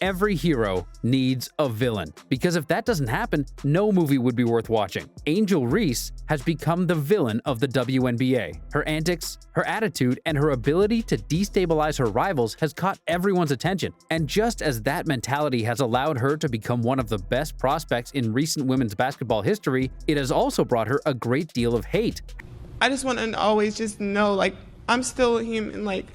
Every hero needs a villain, because if that doesn't happen, no movie would be worth watching. Angel Reese has become the villain of the WNBA. Her antics, her attitude, and her ability to destabilize her rivals has caught everyone's attention. And just as that mentality has allowed her to become one of the best prospects in recent women's basketball history, it has also brought her a great deal of hate. I just want to always just know, like, I'm still a human, like,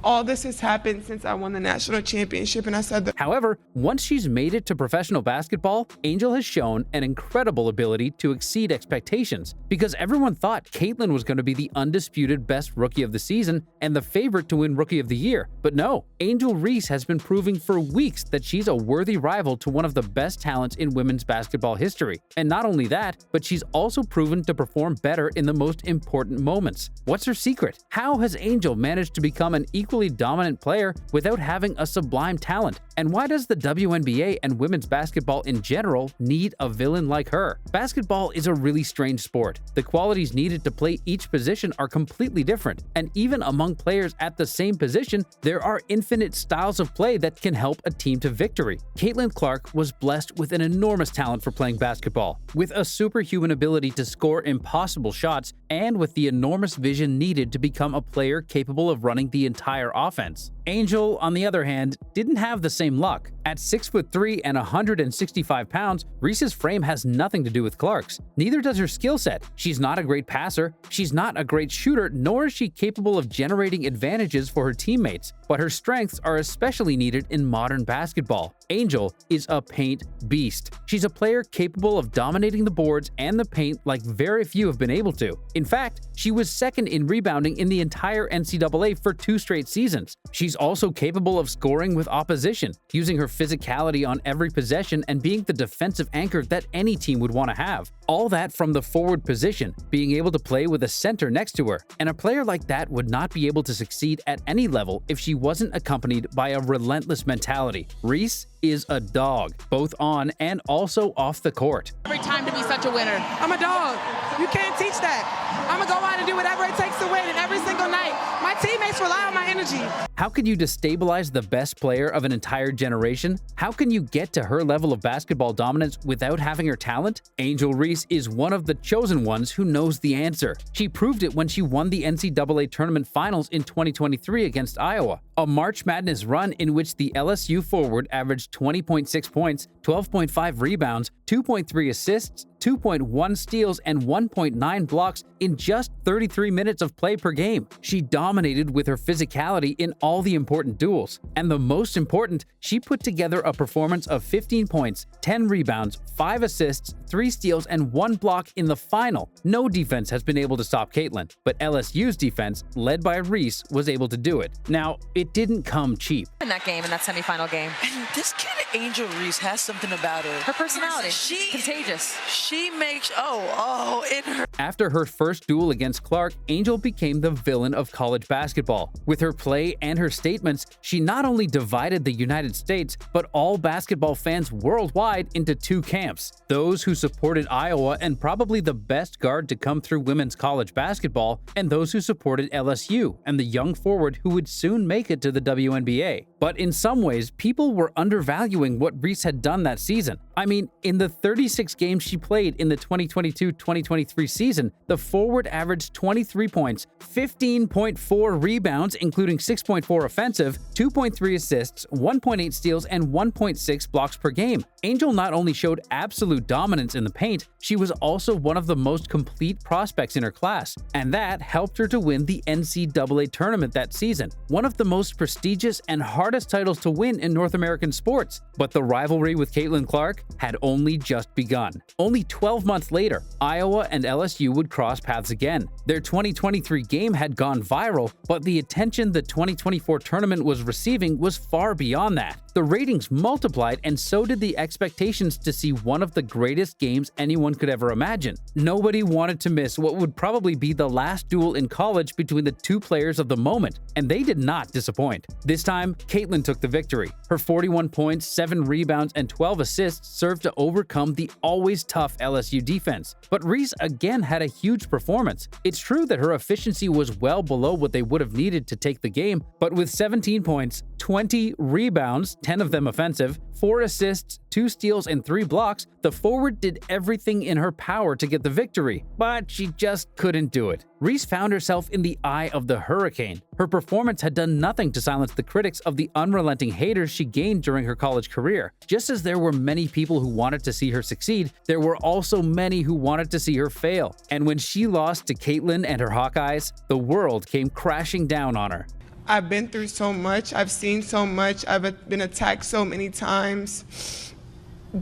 all this has happened since I won the national championship, and I said that. However, once she's made it to professional basketball, Angel has shown an incredible ability to exceed expectations, because everyone thought Caitlin was going to be the undisputed best rookie of the season and the favorite to win Rookie of the Year. But no, Angel Reese has been proving for weeks that she's a worthy rival to one of the best talents in women's basketball history. And not only that, but she's also proven to perform better in the most important moments. What's her secret? How has Angel managed to become an equally dominant player without having a sublime talent? And why does the WNBA and women's basketball in general need a villain like her? Basketball is a really strange sport. The qualities needed to play each position are completely different, and even among players at the same position, there are infinite styles of play that can help a team to victory. Caitlin Clark was blessed with an enormous talent for playing basketball, with a superhuman ability to score impossible shots, and with the enormous vision needed to become a player capable of running the entire offense. Angel, on the other hand, didn't have the same luck. At 6'3" and 165 pounds, Reese's frame has nothing to do with Clark's. Neither does her skill set. She's not a great passer, she's not a great shooter, nor is she capable of generating advantages for her teammates. But her strengths are especially needed in modern basketball. Angel is a paint beast. She's a player capable of dominating the boards and the paint like very few have been able to. In fact, she was second in rebounding in the entire NCAA for 2 straight seasons. She's also capable of scoring with opposition, using her physicality on every possession and being the defensive anchor that any team would want to have. All that from the forward position, being able to play with a center next to her. And a player like that would not be able to succeed at any level if she wasn't accompanied by a relentless mentality. Reese is a dog, both on and also off the court. Every time to be such a winner. I'm a dog. You can't teach that. I'm gonna go out and do whatever it takes to win, and every single night, my teammates rely on my energy. How can you destabilize the best player of an entire generation? How can you get to her level of basketball dominance without having her talent? Angel Reese is one of the chosen ones who knows the answer. She proved it when she won the NCAA tournament finals in 2023 against Iowa, a March Madness run in which the LSU forward averaged 20.6 points, 12.5 rebounds, 2.3 assists, 2.1 steals, and 1.9 blocks in just 33 minutes of play per game. She dominated with her physicality in all the important duels. And the most important, she put together a performance of 15 points, 10 rebounds, 5 assists, 3 steals, and 1 block in the final. No defense has been able to stop Caitlin, but LSU's defense, led by Reese, was able to do it. Now, it didn't come cheap. In that game, in that semifinal game. And this kid, Angel Reese, has something about her. Her personality, contagious. She makes, in her. After her first duel against Clark, Angel became the villain of college basketball. With her play and her statements, she not only divided the United States, but all basketball fans worldwide into 2 camps. Those who supported Iowa and probably the best guard to come through women's college basketball, and those who supported LSU and the young forward who would soon make it to the WNBA. But in some ways, people were undervaluing what Reese had done that season. I mean, in the 36 games she played in the 2022-2023 season, the forward averaged 23 points, 15.4 rebounds, including 6.4 offensive, 2.3 assists, 1.8 steals, and 1.6 blocks per game. Angel not only showed absolute dominance in the paint, she was also one of the most complete prospects in her class, and that helped her to win the NCAA tournament that season, one of the most prestigious and hardest titles to win in North American sports. But the rivalry with Caitlin Clark had only just begun. Only 12 months later, Iowa and LSU would cross paths again. Their 2023 game had gone viral, but the attention the 2024 tournament was receiving was far beyond that. The ratings multiplied, and so did the expectations to see one of the greatest games anyone could ever imagine. Nobody wanted to miss what would probably be the last duel in college between the 2 players of the moment, and they did not disappoint. This time, Caitlin took the victory. Her 41 points, 7 rebounds, and 12 assists served to overcome the always tough LSU defense. But Reese again had a huge performance. It's true that her efficiency was well below what they would have needed to take the game, but with 17 points, 20 rebounds, 10 of them offensive, 4 assists, 2 steals, and 3 blocks, the forward did everything in her power to get the victory, but she just couldn't do it. Reese found herself in the eye of the hurricane. Her performance had done nothing to silence the critics of the unrelenting haters she gained during her college career. Just as there were many people who wanted to see her succeed, there were also many who wanted to see her fail. And when she lost to Caitlin and her Hawkeyes, the world came crashing down on her. I've been through so much. I've seen so much. I've been attacked so many times.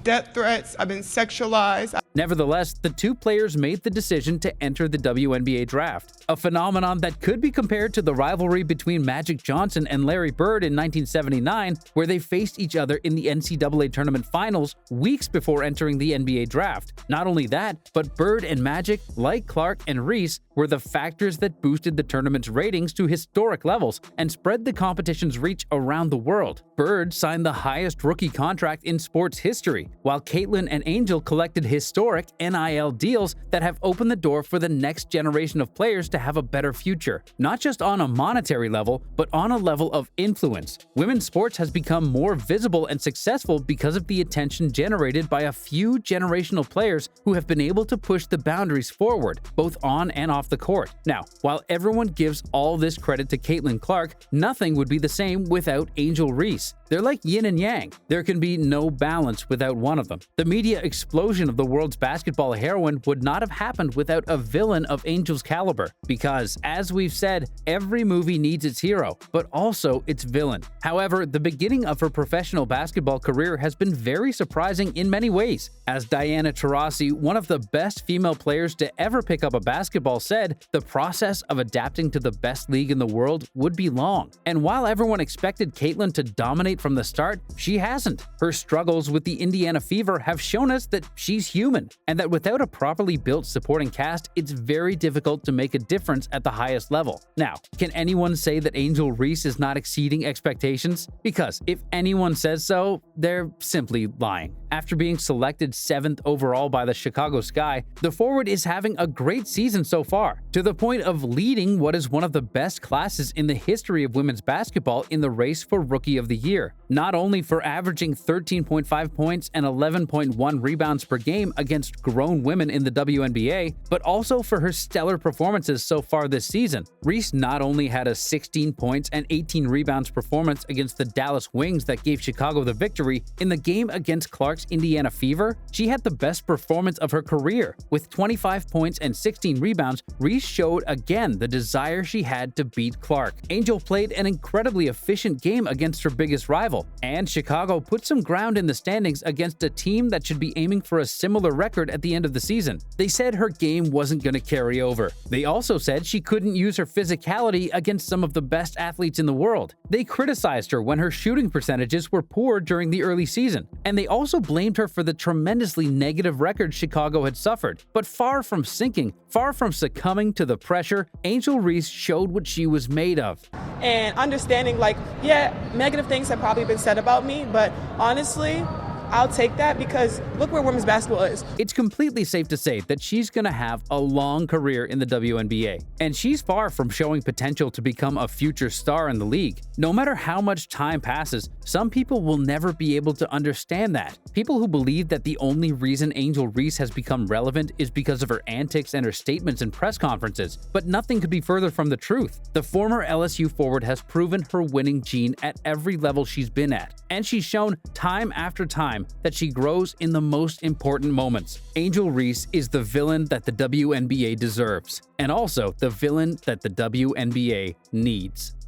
Death threats. I've been sexualized. Nevertheless, the two players made the decision to enter the WNBA draft, a phenomenon that could be compared to the rivalry between Magic Johnson and Larry Bird in 1979, where they faced each other in the NCAA tournament finals weeks before entering the NBA draft. Not only that, but Bird and Magic, like Clark and Reese, were the factors that boosted the tournament's ratings to historic levels and spread the competition's reach around the world. Bird signed the highest rookie contract in sports history, while Caitlin and Angel collected historic NIL deals that have opened the door for the next generation of players to have a better future, not just on a monetary level, but on a level of influence. Women's sports has become more visible and successful because of the attention generated by a few generational players who have been able to push the boundaries forward, both on and off the court. Now, while everyone gives all this credit to Caitlin Clark, nothing would be the same without Angel Reese. They're like yin and yang. There can be no balance without one of them. The media explosion of the world's basketball heroine would not have happened without a villain of Angel's caliber, because, as we've said, every movie needs its hero, but also its villain. However, the beginning of her professional basketball career has been very surprising in many ways. As Diana Taurasi, one of the best female players to ever pick up a basketball, said, the process of adapting to the best league in the world would be long. And while everyone expected Caitlin to dominate from the start, she hasn't. Her struggles with the Indiana Fever have shown us that she's human, and that without a properly built supporting cast, it's very difficult to make a difference at the highest level. Now, can anyone say that Angel Reese is not exceeding expectations? Because if anyone says so, they're simply lying. After being selected 7th overall by the Chicago Sky, the forward is having a great season so far, to the point of leading what is one of the best classes in the history of women's basketball in the race for Rookie of the Year. Not only for averaging 13.5 points and 11.1 rebounds per game against grown women in the WNBA, but also for her stellar performances so far this season. Reese not only had a 16 points and 18 rebounds performance against the Dallas Wings that gave Chicago the victory, in the game against Clark's Indiana Fever, she had the best performance of her career. With 25 points and 16 rebounds, Reese showed again the desire she had to beat Clark. Angel played an incredibly efficient game against her biggest rival, and Chicago put some ground in the standings against a team that should be aiming for a similar record at the end of the season. They said her game wasn't going to carry over. They also said she couldn't use her physicality against some of the best athletes in the world. They criticized her when her shooting percentages were poor during the early season, and they also blamed her for the tremendously negative record Chicago had suffered. But far from sinking, far from succumbing to the pressure, Angel Reese showed what she was made of. And understanding, like, yeah, negative things have probably been said about me, but honestly, I'll take that because look where women's basketball is. It's completely safe to say that she's going to have a long career in the WNBA, and she's far from showing potential to become a future star in the league. No matter how much time passes, some people will never be able to understand that. People who believe that the only reason Angel Reese has become relevant is because of her antics and her statements in press conferences, but nothing could be further from the truth. The former LSU forward has proven her winning gene at every level she's been at, and she's shown time after time that she grows in the most important moments. Angel Reese is the villain that the WNBA deserves, and also the villain that the WNBA needs.